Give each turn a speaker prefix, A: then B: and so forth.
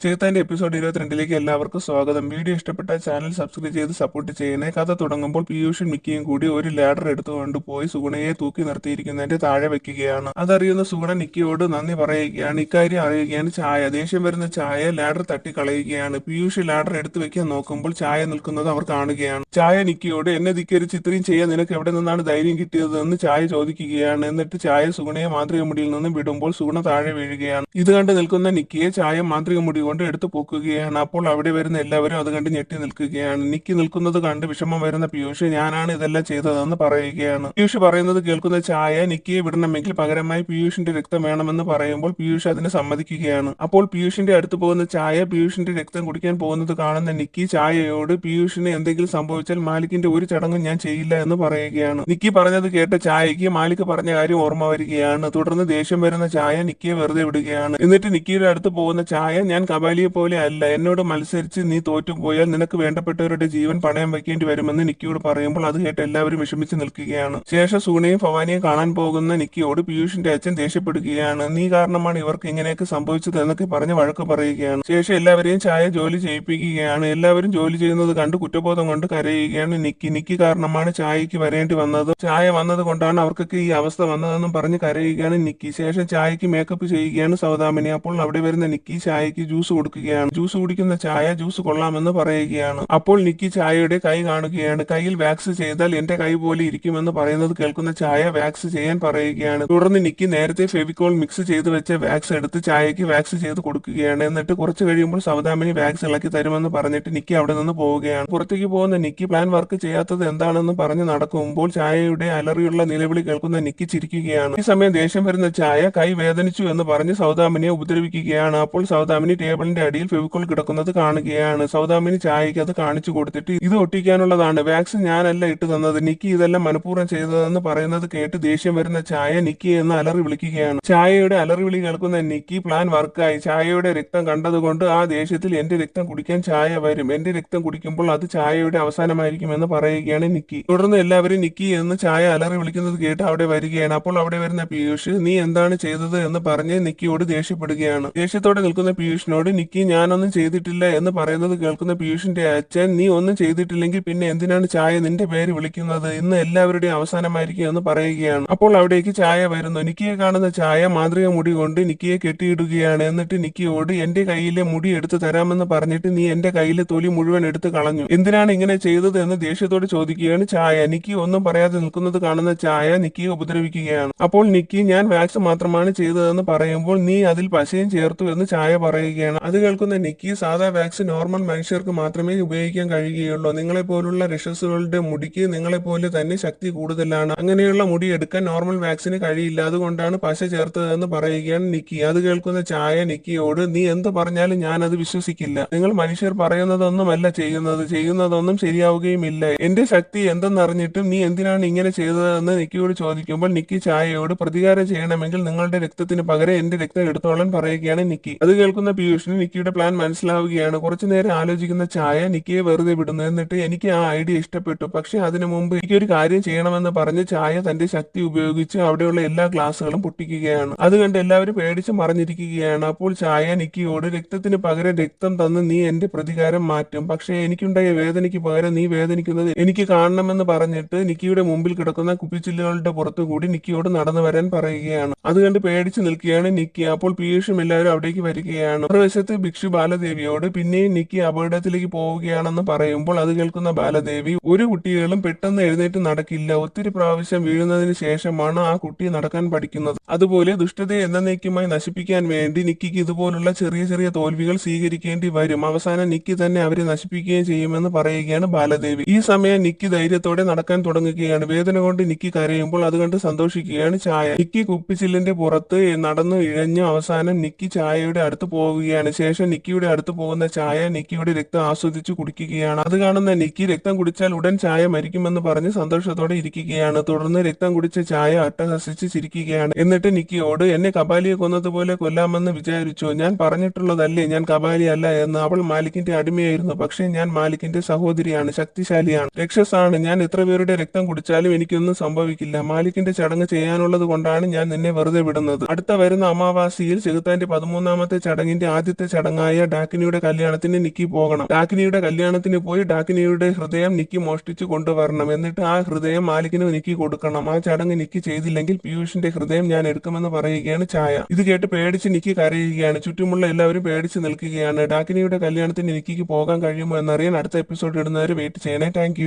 A: ചേത്താന്റെ episode 22ലേക്ക് എല്ലാവർക്കും സ്വാഗതം. Video ഇഷ്ടപ്പെട്ടാൽ ചാനൽ സബ്സ്ക്രൈബ് ചെയ്ത് സപ്പോർട്ട് ചെയ്യണേ. കഥ തുടങ്ങുമ്പോൾ പീയൂഷും മിക്കിയും കൂടി ഒരു ലാഡർ എടുത്തുകൊണ്ട് പോയി സുഗുണയെ തൂക്കി നിർത്തിയിരിക്കുന്നതിന്റെ താഴെ വെക്കുകയാണ്. അതറിയുന്ന സുഗുണ നിക്കിയോട് നന്ദി പറയുകയാണ്. ഇക്കാര്യം അറിയുകയാണ് ചായ. ദേഷ്യം വരുന്ന ചായ ലാഡർ തട്ടിക്കളയുകയാണ്. പീയൂഷ് ലാഡർ എടുത്തു വെക്കാൻ നോക്കുമ്പോൾ ചായ നിൽക്കുന്നത് അവർ കാണുകയാണ്. ചായ നിക്കിയോട് എന്നെ ധിക്കരിച്ച് ഇത്രയും ചെയ്യാൻ നിനക്ക് എവിടെ നിന്നാണ് ധൈര്യം കിട്ടിയതെന്ന് ചായ ചോദിക്കുകയാണ്. എന്നിട്ട് ചായ സുഗുണയെ മാന്ത്രിക മുടിയിൽ നിന്നും വിടുമ്പോൾ സുഗുണ താഴെ വീഴുകയാണ്. ഇത് കണ്ട് നിൽക്കുന്ന നിക്കിയെ ചായ മാന്ത്രിക മുടി കൊണ്ട് എടുത്തു പൊക്കുകയാണ്. അപ്പോൾ അവിടെ വരുന്ന എല്ലാവരും അത് കണ്ട് ഞെട്ടി നിൽക്കുകയാണ്. നിക്കി നിൽക്കുന്നത് കണ്ട് വിഷമം വരുന്ന പീയൂഷ് ഞാനാണ് ഇതെല്ലാം ചെയ്തതെന്ന് പറയുകയാണ്. പീയൂഷ് പറയുന്നത് കേൾക്കുന്ന ചായ നിക്കിയെ വിടണമെങ്കിൽ പകരമായി പീയൂഷിന്റെ രക്തം വേണമെന്ന് പറയുമ്പോൾ പീയൂഷ് അതിന് സമ്മതിക്കുകയാണ്. അപ്പോൾ പീയൂഷിന്റെ അടുത്ത് പോകുന്ന ചായ പീയൂഷിന്റെ രക്തം കുടിക്കാൻ പോകുന്നത് കാണുന്ന നിക്കി ചായയോട് പീയൂഷിന് എന്തെങ്കിലും സംഭവിച്ചാൽ മാലിക്കിന്റെ ഒരു ചടങ്ങും ഞാൻ ചെയ്യില്ല എന്ന് പറയുകയാണ്. നിക്കി പറഞ്ഞത് കേട്ട ചായയ്ക്ക് മാലിക് പറഞ്ഞ കാര്യം ഓർമ്മ വരികയാണ്. തുടർന്ന് ദേഷ്യം വരുന്ന ചായ നിക്കിയെ വെറുതെ വിടുകയാണ്. എന്നിട്ട് നിക്കിയുടെ അടുത്ത് പോകുന്ന ചായ ഞാൻ കബാലിയെ പോലെ അല്ല, എന്നോട് മത്സരിച്ച് നീ തോറ്റുപോയാൽ നിനക്ക് വേണ്ടപ്പെട്ടവരുടെ ജീവൻ പണയം വയ്ക്കേണ്ടി വരുമെന്ന് നിക്കിയോട് പറയുമ്പോൾ അത് കേട്ട് എല്ലാവരും വിഷമിച്ച് നിൽക്കുകയാണ്. ശേഷം സൂണയും ഭവാനിയും കാണാൻ പോകുന്ന നിക്കിയോട് പീയൂഷിന്റെ അച്ഛൻ ദേഷ്യപ്പെടുകയാണ്. നീ കാരണമാണ് ഇവർക്ക് ഇങ്ങനെയൊക്കെ സംഭവിച്ചത് എന്നൊക്കെ പറഞ്ഞ് വഴക്ക് പറയുകയാണ്. ശേഷം എല്ലാവരെയും ചായ ജോലി ചെയ്യിപ്പിക്കുകയാണ്. എല്ലാവരും ജോലി ചെയ്യുന്നത് കണ്ട് കുറ്റബോധം കൊണ്ട് കരയുകയാണ് നിക്കി കാരണമാണ് ചായക്ക് വരേണ്ടി വന്നത്, ചായ വന്നത് കൊണ്ടാണ് അവർക്കൊക്കെ ഈ അവസ്ഥ വന്നതെന്നും പറഞ്ഞ് കരയുകയാണ് നിക്കി. ശേഷം ചായക്ക് മേക്കപ്പ് ചെയ്യുകയാണ് സൗദാമിനി. അപ്പോൾ അവിടെ വരുന്ന നിക്കി ചായക്ക് ജ്യൂസ് കൊടുക്കുകയാണ്. ജ്യൂസ് കുടിക്കുന്ന ചായ ജ്യൂസ് കൊള്ളാമെന്ന് പറയുകയാണ്. അപ്പോൾ നിക്കി ചായയുടെ കൈ കാണുകയാണ്. കയ്യിൽ വാക്സ് ചെയ്താൽ എന്റെ കൈ പോലെ ഇരിക്കുമെന്ന് പറയുന്നത് കേൾക്കുന്ന ചായ വാക്സ് ചെയ്യാൻ പറയുകയാണ്. തുടർന്ന് നിക്കി നേരത്തെ ഫെവിക്കോൾ മിക്സ് ചെയ്ത് വെച്ച വാക്സ് എടുത്ത് ചായക്ക് വാക്സ് ചെയ്ത് കൊടുക്കുകയാണ്. എന്നിട്ട് കുറച്ച് കഴിയുമ്പോൾ സൗദാമിനി വാക്സ് ഇളക്കി തരുമെന്ന് പറഞ്ഞിട്ട് നിക്കി അവിടെ നിന്ന് പോവുകയാണ്. പുറത്തേക്ക് പോകുന്ന നിക്കി പ്ലാൻ വർക്ക് ചെയ്യാത്തത് എന്താണെന്ന് പറഞ്ഞ് നടക്കുമ്പോൾ ചായയുടെ അലറിയുള്ള നിലവിളി കേൾക്കുന്ന നിക്കി ചിരിക്കുകയാണ്. ഈ സമയം ദേഷ്യം വരുന്ന ചായ കൈ വേദനിച്ചു എന്ന് പറഞ്ഞ് സൗദാമിനിയെ ഉപദ്രവിക്കുകയാണ്. അപ്പോൾ സൗദാമിനി ടേബിളിന്റെ അടിയിൽ ഫെവിക്കോൾ കിടക്കുന്നത് കാണുകയാണ്. സൗദാമിനി ചായക്ക് അത് കാണിച്ചു കൊടുത്തിട്ട് ഇത് ഒട്ടിക്കാനുള്ളതാണ്, വാക്സിൻ ഞാനല്ല ഇട്ട് തന്നത്, നിക്കി ഇതെല്ലാം മനഃപൂർവ്വം ചെയ്തതെന്ന് പറയുന്നത് കേട്ട് ദേഷ്യം വരുന്ന ചായ നിക്കി എന്ന് അലറി വിളിക്കുകയാണ്. ചായയുടെ അലറി വിളി കേൾക്കുന്ന നിക്കി പ്ലാൻ വർക്കായി, ചായയുടെ രക്തം കണ്ടതുകൊണ്ട് ആ ദേഷ്യത്തിൽ എന്റെ രക്തം കുടിക്കാൻ ചായ വരും, എന്റെ രക്തം കുടിക്കുമ്പോൾ അത് ചായയുടെ അവസാനമായിരിക്കും എന്ന് പറയുകയാണ് നിക്കി. തുടർന്ന് എല്ലാവരും നിക്കി എന്ന് ചായ അലറി വിളിക്കുന്നത് കേട്ട് അവിടെ വരികയാണ്. അപ്പോൾ അവിടെ വരുന്ന പീയൂഷ് നീ എന്താണ് ചെയ്തത് എന്ന് പറഞ്ഞ് നിക്കിയോട് ദേഷ്യപ്പെടുകയാണ്. ദേഷ്യത്തോടെ നിൽക്കുന്ന പീയൂഷിനോട് നിക്കി ഞാനൊന്നും ചെയ്തിട്ടില്ല എന്ന് പറയുന്നത് കേൾക്കുന്ന പീയൂഷിന്റെ അച്ഛൻ നീ ഒന്നും ചെയ്തിട്ടില്ലെങ്കിൽ പിന്നെ എന്തിനാണ് ചായ നിന്റെ പേര് വിളിക്കുന്നത്, ഇന്ന് എല്ലാവരുടെയും അവസാനമായിരിക്കും എന്ന് പറയുകയാണ്. അപ്പോൾ അവിടേക്ക് ചായ വരുന്നു. നിക്കിയെ കാണുന്ന ചായ മാന്ത്രിക മുടി കൊണ്ട് നിക്കിയെ കെട്ടിയിടുകയാണ്. എന്നിട്ട് നിക്കിയോട് എന്റെ കയ്യിലെ മുടി എടുത്ത് തരാമെന്ന് പറഞ്ഞിട്ട് നീ എന്റെ കയ്യിലെ തൊലി മുഴുവൻ എടുത്ത് കളഞ്ഞു, എന്തിനാണ് ഇങ്ങനെ ചെയ്തത് എന്ന് ദേഷ്യത്തോട് ചോദിക്കുകയാണ് ചായ. നിക്കി ഒന്നും പറയാതെ നിൽക്കുന്നത് കാണുന്ന ചായ നിക്കിയെ ഉപദ്രവിക്കുകയാണ്. അപ്പോൾ നിക്കി ഞാൻ വാക്സ് മാത്രമാണ് ചെയ്തതെന്ന് പറയുമ്പോൾ നീ അതിൽ പശയും ചേർത്തു എന്ന് ചായ പറയുകയാണ്. അത് കേൾക്കുന്ന നിക്കി സാധാ വാക്സ് നോർമൽ മനുഷ്യർക്ക് മാത്രമേ ഉപയോഗിക്കാൻ കഴിയുകയുള്ളൂ, നിങ്ങളെ പോലുള്ള രക്ഷസുകളുടെ മുടിക്ക് നിങ്ങളെ പോലെ തന്നെ ശക്തി കൂടുതലാണ്, അങ്ങനെയുള്ള മുടി എടുക്കാൻ നോർമൽ വാക്സിന് കഴിയില്ല, അതുകൊണ്ടാണ് പശ ചേർത്തതെന്ന് പറയുകയാണ് നിക്കി. അത് കേൾക്കുന്ന ചായ നിക്കിയോട് നീ എന്ത് പറഞ്ഞാലും ഞാൻ അത് വിശ്വസിക്കില്ല, നിങ്ങൾ മനുഷ്യർ പറയുന്നതൊന്നുമല്ല ചെയ്യുന്നതൊന്നും ശരിയാവുകയുമില്ല, എന്റെ ശക്തി എന്തെന്നറിഞ്ഞിട്ടും നീ എന്തിനാണ് ഇങ്ങനെ ചെയ്തതെന്ന് നിക്കിയോട് ചോദിക്കുമ്പോൾ നിക്കി ചായയോട് പ്രതികാരം ചെയ്യണമെങ്കിൽ നിങ്ങളുടെ രക്തത്തിന് പകരം എന്റെ രക്തം എടുത്തോളാൻ പറയുകയാണ് നിക്കി. അത് കേൾക്കുന്ന പീയൂഷിന് നിക്കിയുടെ പ്ലാൻ മനസ്സിലാവുകയാണ്. കുറച്ചു നേരം ആലോചിക്കുന്ന ചായ നിക്കിയെ വെറുതെ വിടുന്നു. എന്നിട്ട് എനിക്ക് ആ ഐഡിയ ഇഷ്ടപ്പെട്ടു, പക്ഷെ അതിനു മുമ്പ് എനിക്കൊരു കാര്യം ചെയ്യണമെന്ന് പറഞ്ഞ് ചായ തന്റെ ശക്തി ഉപയോഗിച്ച് അവിടെയുള്ള എല്ലാ ഗ്ലാസുകളും പൊട്ടിക്കുകയാണ്. അത് കണ്ട് എല്ലാവരും പേടിച്ച് മറിഞ്ഞിരിക്കുകയാണ്. അപ്പോൾ ചായ നിക്കിയോട് രക്തത്തിന് പകരം രക്തം തന്ന് നീ എന്റെ പ്രതികാരം മാറ്റും, പക്ഷേ എനിക്കുണ്ടായ വേദനയ്ക്ക് പകരം നീ വേദനിക്കുന്നത് എനിക്ക് കാണണമെന്ന് പറഞ്ഞിട്ട് നിക്കിയുടെ മുമ്പിൽ കിടക്കുന്ന കുപ്പിച്ചില്ലുകളുടെ പുറത്തു കൂടി നിക്കിയോട് നടന്നു വരാൻ പറയുകയാണ്. അത് കണ്ട് പേടിച്ച് നിൽക്കുകയാണ് നിക്കി. അപ്പോൾ പീയൂഷും എല്ലാവരും അവിടേക്ക് വരികയാണ്. മറുവശത്ത് ഭിക്ഷു ബാലദേവിയോട് പിന്നെയും നിക്കി അപകടത്തിലേക്ക് പോവുകയാണെന്ന് പറയുമ്പോൾ അത് കേൾക്കുന്ന ബാലദേവി ഒരു കുട്ടികളും പെട്ടെന്ന് എഴുന്നേറ്റ് നടക്കില്ല, ഒത്തിരി പ്രാവശ്യം വീഴുന്നതിന് ശേഷമാണ് ആ കുട്ടി നടക്കാൻ പഠിക്കുന്നത്, അതുപോലെ ദുഷ്ടതയെ എന്നേക്കുമായി നശിപ്പിക്കാൻ വേണ്ടി നിക്കിക്ക് ഇതുപോലുള്ള ചെറിയ ചെറിയ തോൽവികൾ സ്വീകരിക്കേണ്ടി വരും, അവസാനം നിക്കി തന്നെ അവരെ നശിപ്പിക്കുകയും ചെയ്യുമെന്ന് പറയുകയാണ് ബാലദേവി. ഈ സമയം നിക്കി ധൈര്യത്തോടെ നടക്കാൻ തുടങ്ങുകയാണ്. വേദന കൊണ്ട് നിക്കി കരയുമ്പോൾ അത് കണ്ട് സന്തോഷിക്കുകയാണ് ചായ. നിക്കി കുപ്പിച്ചില്ലിന്റെ പുറത്ത് നടന്നു ഇഴഞ്ഞു അവസാനം നിക്കി ചായയുടെ അടുത്ത് പോവുകയാണ്. ശേഷം നിക്കിയുടെ അടുത്ത് പോകുന്ന ചായ നിക്കിയുടെ രക്തം ആസ്വദിച്ചു കുടിക്കുകയാണ്. അത് കാണുന്ന നിക്കി രക്തം കുടിച്ചാൽ ഉടൻ ചായ മരിക്കുമെന്ന് പറഞ്ഞ് സന്തോഷത്തോടെ ഇരിക്കുകയാണ്. തുടർന്ന് രക്തം കുടിച്ച ചായ അട്ടഹസിച്ച് ചിരിക്കുകയാണ്. എന്നിട്ട് നിക്കിയോട് എന്നെ കബാലിയെ കൊന്നതുപോലെ കൊല്ലാമെന്ന് വിചാരിച്ചോ, ഞാൻ പറഞ്ഞിട്ടുള്ളതല്ലേ ഞാൻ കബാലി അല്ല എന്ന്, അവൾ മാലിക്കിന്റെ അടിമയായിരുന്നു, പക്ഷേ ഞാൻ മാലിക്കിന്റെ സഹോദരിയാണ്, ശക്തിശാലിയാണ്, രക്ഷസാണ്, ഞാൻ എത്ര പേരുടെ രക്തം കുടിച്ചാലും എനിക്കൊന്നും സംഭവിക്കില്ല, മാലിക്കിന്റെ ചടങ്ങ് ചെയ്യാനുള്ളത് കൊണ്ടാണ് ഞാൻ നിന്നെ വെറുതെ വിടുന്നത്. അടുത്ത വരുന്ന അമാവാസിയിൽ ചെകുത്താന്റെ 13ാമത്തെ ചടങ്ങിന്റെ ആദ്യ ആദ്യത്തെ ചടങ്ങായ ഡാക്കിനിയുടെ കല്യാണത്തിന് നിക്കി പോകണം. ഡാക്കിനിയുടെ കല്യാണത്തിന് പോയി ഡാക്കിനിയുടെ ഹൃദയം നിക്കി മോഷ്ടിച്ചു കൊണ്ടുവരണം. എന്നിട്ട് ആ ഹൃദയം മാലിക്കിന് നിക്കി കൊടുക്കണം. ആ ചടങ്ങ് നിക്കി ചെയ്തില്ലെങ്കിൽ പീയൂഷിന്റെ ഹൃദയം ഞാൻ എടുക്കുമെന്ന് പറയുകയാണ് ഛായ. ഇത് കേട്ട് പേടിച്ച് നിക്കി കരയുകയാണ്. ചുറ്റുമുള്ള എല്ലാവരും പേടിച്ച് നിൽക്കുകയാണ്. ഡാക്കിനിയുടെ കല്യാണത്തിന് നിക്കിക്ക് പോകാൻ കഴിയുമോ എന്നറിയാൻ അടുത്ത എപ്പിസോഡ് ഇടുന്നവരെ വെയിറ്റ് ചെയ്യണേ. താങ്ക്